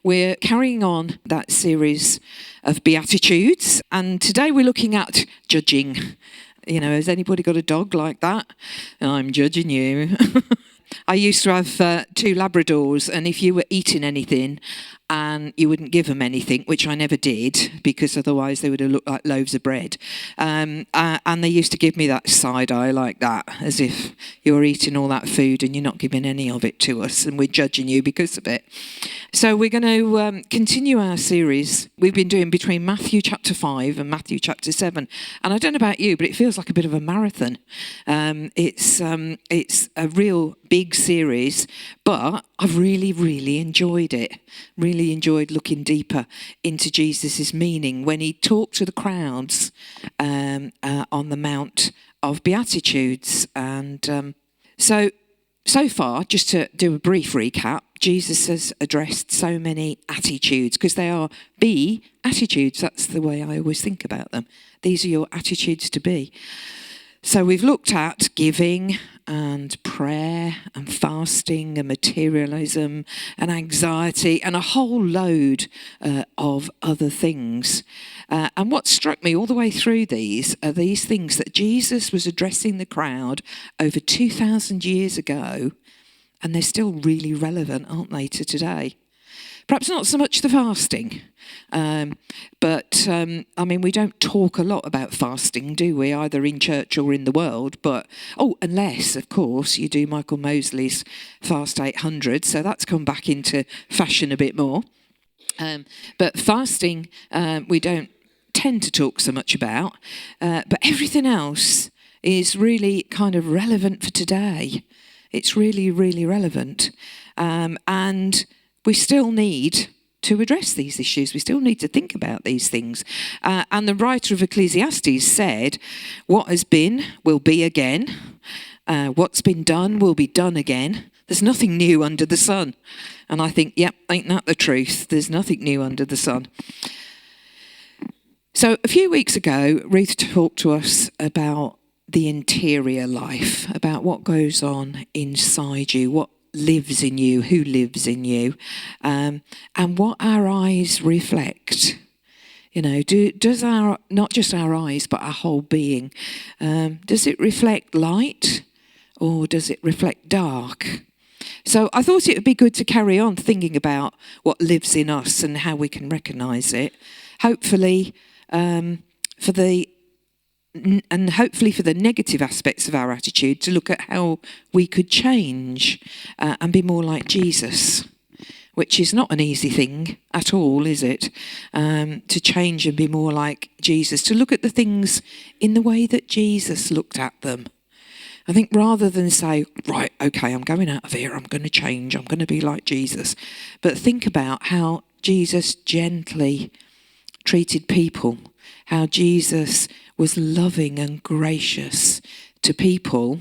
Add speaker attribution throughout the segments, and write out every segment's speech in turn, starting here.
Speaker 1: We're carrying on that series of Beatitudes, and today we're looking at judging. You know, has anybody got a dog like that? I'm judging you. I used to have 2 Labradors, and if you were eating anything and you wouldn't give them anything, which I never did, because otherwise they would have looked like loaves of bread, and they used to give me that side eye like that, as if you're eating all that food and you're not giving any of it to us, and we're judging you because of it. So we're going to continue our series. We've been doing between Matthew chapter 5 and Matthew chapter 7, and I don't know about you, but it feels like a bit of a marathon. It's a real big series, but I've really enjoyed it. Really enjoyed looking deeper into Jesus's meaning when he talked to the crowds on the Mount of Beatitudes. And so far, just to do a brief recap, Jesus has addressed so many attitudes, because they are attitudes. That's the way I always think about them. These are your attitudes to be. So we've looked at giving and prayer and fasting and materialism and anxiety and a whole load of other things. And what struck me all the way through these are these things that Jesus was addressing the crowd over 2,000 years ago, and they're still really relevant, aren't they, to today? Perhaps not so much the fasting, but I mean, we don't talk a lot about fasting, do we, either in church or in the world? But, unless, of course, you do Michael Mosley's Fast 800, so that's come back into fashion a bit more. But fasting, we don't tend to talk so much about, but everything else is really kind of relevant for today. It's really relevant, and we still need to address these issues. We still need to think about these things. And the writer of Ecclesiastes said, what has been will be again. What's been done will be done again. There's nothing new under the sun. And I think, yep, ain't that the truth? There's nothing new under the sun. So a few weeks ago, Ruth talked to us about the interior life, about what goes on inside you, what lives in you, who lives in you, and what our eyes reflect. You know, does our, not just our eyes, but our whole being, does it reflect light or does it reflect dark? So I thought it would be good to carry on thinking about what lives in us and how we can recognise it. Hopefully for the negative aspects of our attitude, to look at how we could change and be more like Jesus, which is not an easy thing at all, is it? To change and be more like Jesus, to look at the things in the way that Jesus looked at them. I think rather than say, right, okay, I'm going out of here, I'm going to change, I'm going to be like Jesus, but think about how Jesus gently treated people, how Jesus was loving and gracious to people,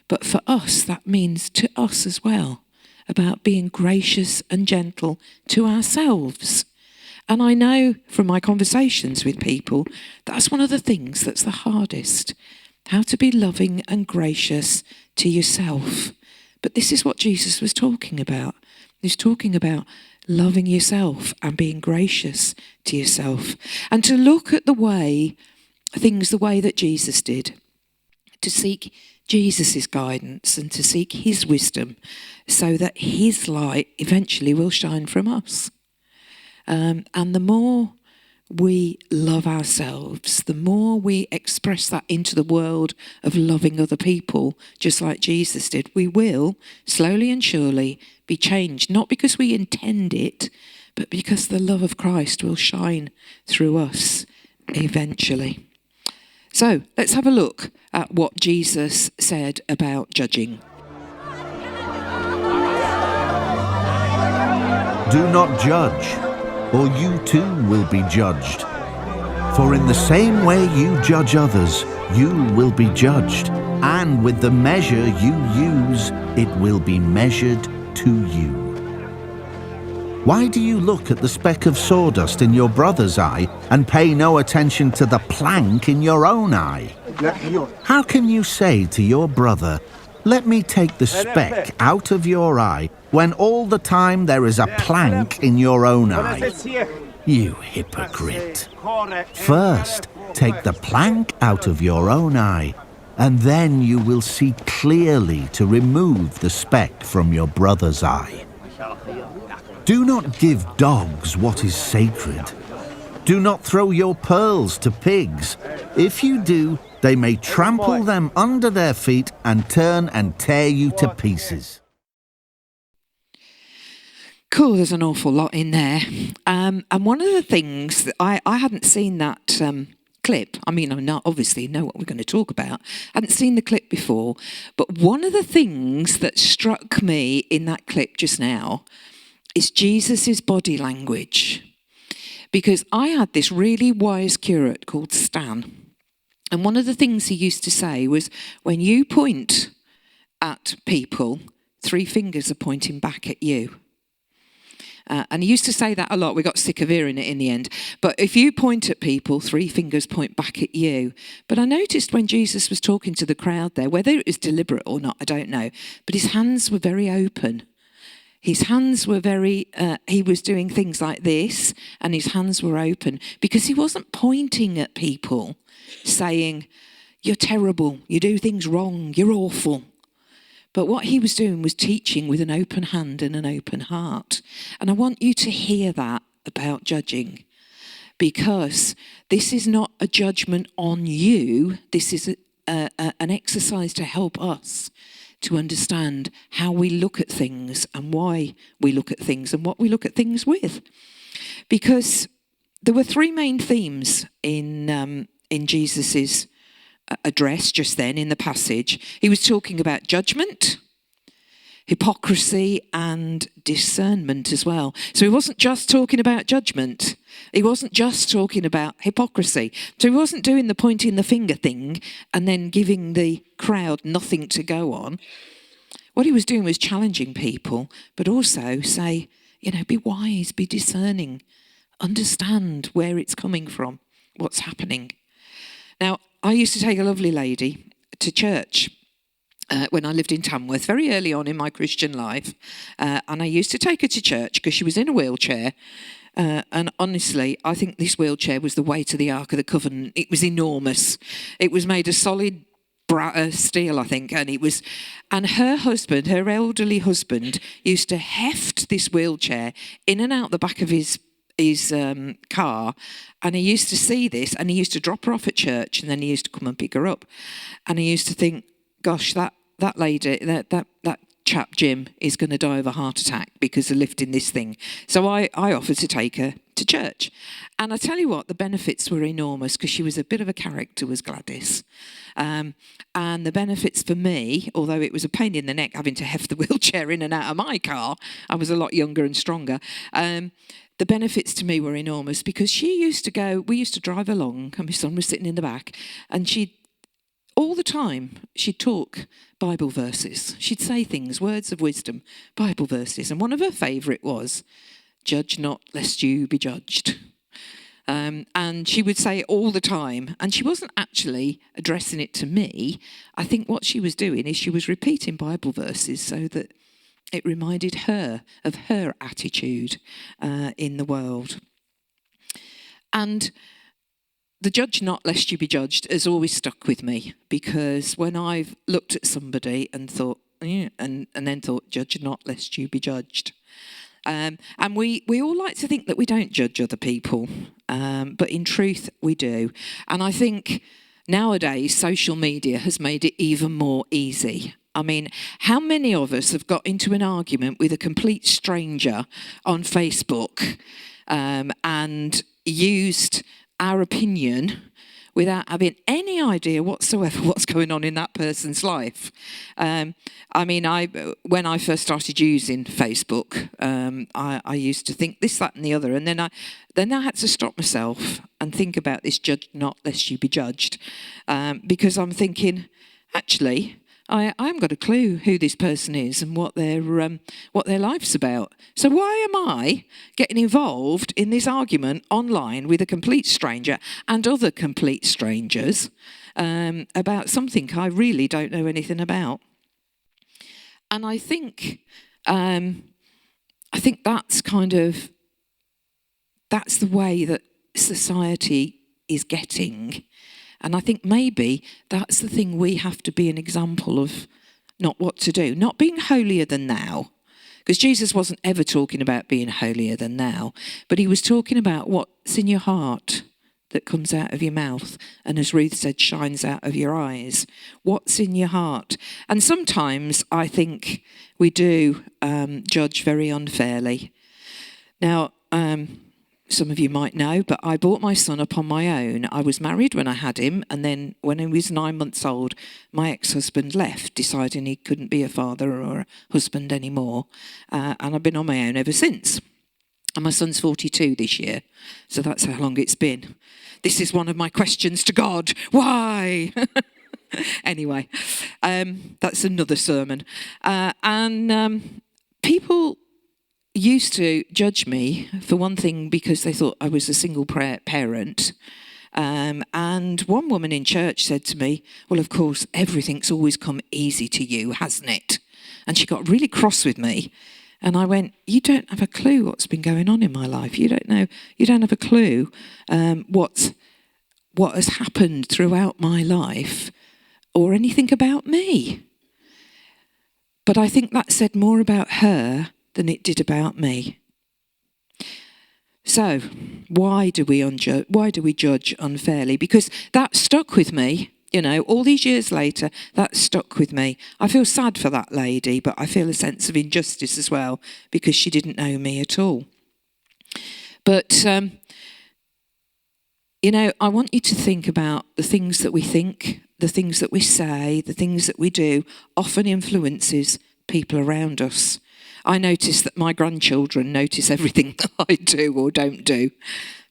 Speaker 1: but for us, that means to us as well, about being gracious and gentle to ourselves. And I know from my conversations with people, that's one of the things that's the hardest, how to be loving and gracious to yourself. But this is what Jesus was talking about. He was talking about loving yourself and being gracious to yourself, and to look at things the way that Jesus did, to seek Jesus's guidance and to seek his wisdom so that his light eventually will shine from us. And the more we love ourselves, the more we express that into the world of loving other people, just like Jesus did, we will slowly and surely be changed, not because we intend it, but because the love of Christ will shine through us eventually. So let's have a look at what Jesus said about judging.
Speaker 2: Do not judge, or you too will be judged. For in the same way you judge others, you will be judged, and with the measure you use, it will be measured to you. Why do you look at the speck of sawdust in your brother's eye and pay no attention to the plank in your own eye? How can you say to your brother, Let me take the speck out of your eye when all the time there is a plank in your own eye. You hypocrite. First, take the plank out of your own eye, and then you will see clearly to remove the speck from your brother's eye. Do not give dogs what is sacred. Do not throw your pearls to pigs. If you do, they may trample them under their feet and turn and tear you to pieces.
Speaker 1: Cool, there's an awful lot in there. And one of the things that I hadn't seen that clip. I mean, I obviously know what we're going to talk about. I hadn't seen the clip before. But one of the things that struck me in that clip just now is Jesus's body language. Because I had this really wise curate called Stan. And one of the things he used to say was, when you point at people, 3 fingers are pointing back at you. And he used to say that a lot. We got sick of hearing it in the end. But if you point at people, 3 fingers point back at you. But I noticed when Jesus was talking to the crowd there, whether it was deliberate or not, I don't know, but his hands were very open. His hands were he was doing things like this, and his hands were open because he wasn't pointing at people saying, you're terrible, you do things wrong, you're awful. But what he was doing was teaching with an open hand and an open heart. And I want you to hear that about judging, because this is not a judgment on you. This is an exercise to help us to understand how we look at things and why we look at things and what we look at things with. Because there were 3 main themes in Jesus's address just then in the passage. He was talking about judgment, hypocrisy, and discernment as well. So he wasn't just talking about judgment. He wasn't just talking about hypocrisy. So he wasn't doing the pointing the finger thing and then giving the crowd nothing to go on. What he was doing was challenging people, but also say, be wise, be discerning, understand where it's coming from, what's happening. Now, I used to take a lovely lady to church when I lived in Tamworth, very early on in my Christian life. And I used to take her to church because she was in a wheelchair. And honestly, I think this wheelchair was the weight of the Ark of the Covenant. It was enormous. It was made of solid steel, I think. And her husband, her elderly husband, used to heft this wheelchair in and out the back of his car, and he used to see this, and he used to drop her off at church, and then he used to come and pick her up. And he used to think, gosh, that lady, that chap Jim is going to die of a heart attack because of lifting this thing. So I offered to take her to church. And I tell you what, the benefits were enormous, because she was a bit of a character, was Gladys. And the benefits for me, although it was a pain in the neck having to heft the wheelchair in and out of my car, I was a lot younger and stronger. The benefits to me were enormous, because we used to drive along, and my son was sitting in the back, and all the time, she'd talk Bible verses. She'd say things, words of wisdom, Bible verses. And one of her favourite was, judge not lest you be judged. And she would say it all the time. And she wasn't actually addressing it to me. I think what she was doing is she was repeating Bible verses so that it reminded her of her attitude in the world. And the judge not lest you be judged has always stuck with me, because when I've looked at somebody and thought, and then thought, judge not lest you be judged. And we all like to think that we don't judge other people, but in truth we do. And I think nowadays social media has made it even more easy. I mean, how many of us have got into an argument with a complete stranger on Facebook and used our opinion without having any idea whatsoever what's going on in that person's life? When I first started using Facebook, I used to think this, that and the other. And then I had to stop myself and think about this judge not lest you be judged. Because I'm thinking, actually, I haven't got a clue who this person is and what their life's about. So why am I getting involved in this argument online with a complete stranger and other complete strangers about something I really don't know anything about? And I think that's that's the way that society is getting. And I think maybe that's the thing we have to be an example of, not what to do, not being holier than thou. Because Jesus wasn't ever talking about being holier than thou, but he was talking about what's in your heart that comes out of your mouth, and as Ruth said, shines out of your eyes. What's in your heart? And sometimes I think we do judge very unfairly. Now, some of you might know, but I brought my son up on my own. I was married when I had him, and then when he was 9 months old, my ex-husband left, deciding he couldn't be a father or a husband anymore. And I've been on my own ever since. And my son's 42 this year, so that's how long it's been. This is one of my questions to God. Why? Anyway, that's another sermon. People used to judge me, for one thing, because they thought I was a single parent. And one woman in church said to me, well, of course, everything's always come easy to you, hasn't it? And she got really cross with me. And I went, you don't have a clue what's been going on in my life. You don't know, you don't have a clue what has happened throughout my life or anything about me. But I think that said more about her than it did about me. So, why do we judge unfairly? Because that stuck with me. You know, all these years later, that stuck with me. I feel sad for that lady, but I feel a sense of injustice as well because she didn't know me at all. But, you know, I want you to think about the things that we think, the things that we say, the things that we do often influences people around us. I notice that my grandchildren notice everything that I do or don't do,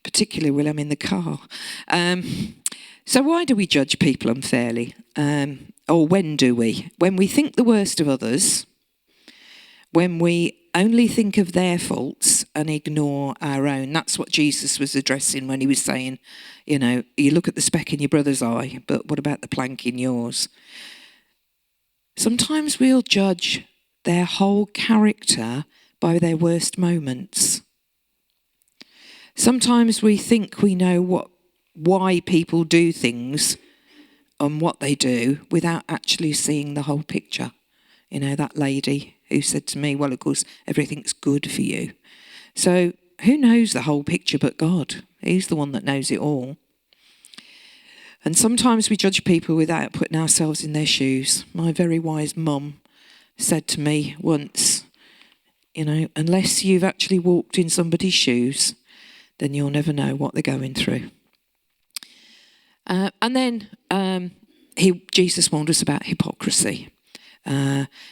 Speaker 1: particularly when I'm in the car. So why do we judge people unfairly? Or when do we? When we think the worst of others, when we only think of their faults and ignore our own. That's what Jesus was addressing when he was saying, you know, you look at the speck in your brother's eye, but what about the plank in yours? Sometimes we'll judge their whole character by their worst moments. Sometimes we think we know why people do things and what they do without actually seeing the whole picture. You know, that lady who said to me, well, of course, everything's good for you. So who knows the whole picture but God? He's the one that knows it all. And sometimes we judge people without putting ourselves in their shoes. My very wise mum said to me once, you know, unless you've actually walked in somebody's shoes, then you'll never know what they're going through. And then Jesus warned us about hypocrisy.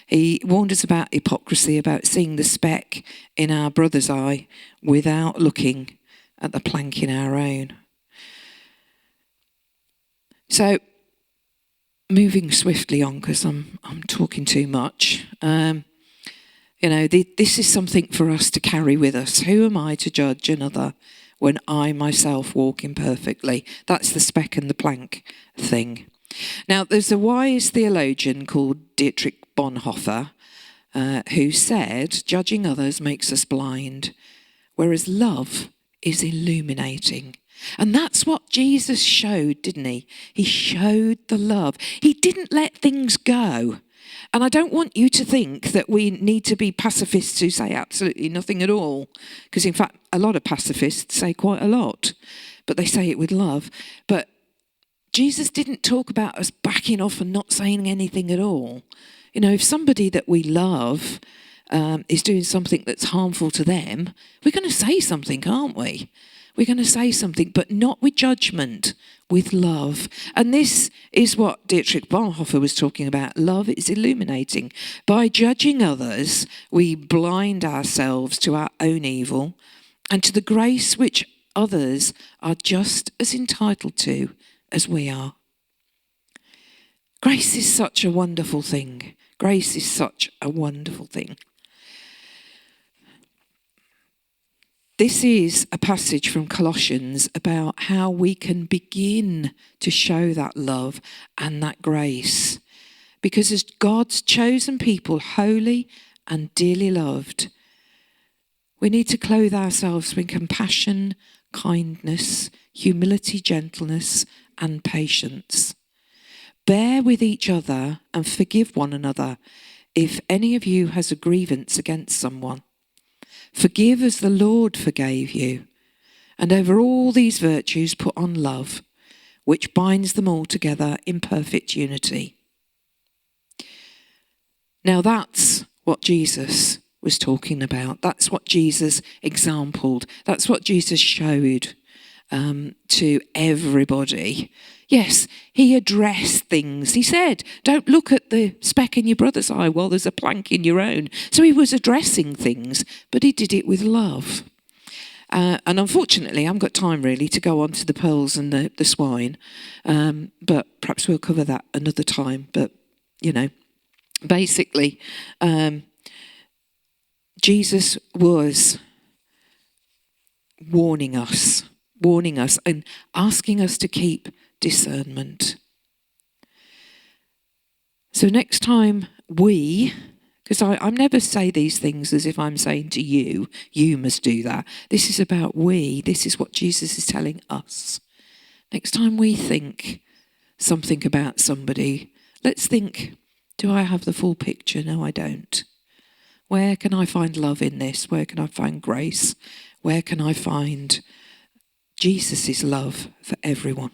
Speaker 1: He warned us about hypocrisy, about seeing the speck in our brother's eye without looking at the plank in our own. So, moving swiftly on, because I'm talking too much. You know, this is something for us to carry with us. Who am I to judge another when I myself walk imperfectly? That's the speck and the plank thing. Now, there's a wise theologian called Dietrich Bonhoeffer who said, judging others makes us blind, whereas love is illuminating. And that's what Jesus showed, didn't he? He showed the love. He didn't let things go. And I don't want you to think that we need to be pacifists who say absolutely nothing at all. Because in fact, a lot of pacifists say quite a lot, but they say it with love. But Jesus didn't talk about us backing off and not saying anything at all. You know, if somebody that we love is doing something that's harmful to them, we're going to say something, aren't we? We're going to say something, but not with judgment, with love. And this is what Dietrich Bonhoeffer was talking about. Love is illuminating. By judging others, we blind ourselves to our own evil and to the grace which others are just as entitled to as we are. Grace is such a wonderful thing. Grace is such a wonderful thing. This is a passage from Colossians about how we can begin to show that love and that grace. Because as God's chosen people, holy and dearly loved, we need to clothe ourselves with compassion, kindness, humility, gentleness, and patience. Bear with each other and forgive one another if any of you has a grievance against someone. Forgive as the Lord forgave you. And over all these virtues put on love, which binds them all together in perfect unity. Now that's what Jesus was talking about. That's what Jesus exampled. That's what Jesus showed to everybody. Yes, he addressed things. He said, don't look at the speck in your brother's eye while there's a plank in your own. So he was addressing things, but he did it with love. And unfortunately, I haven't got time really to go on to the pearls and the swine, but perhaps we'll cover that another time. But, basically, Jesus was warning us and asking us to keep discernment. So next time because I never say these things as if I'm saying to you, you must do that. This is about we. This is what Jesus is telling us. Next time we think something about somebody, let's think, do I have the full picture? No, I don't. Where can I find love in this? Where can I find grace? Where can I find Jesus' love for everyone?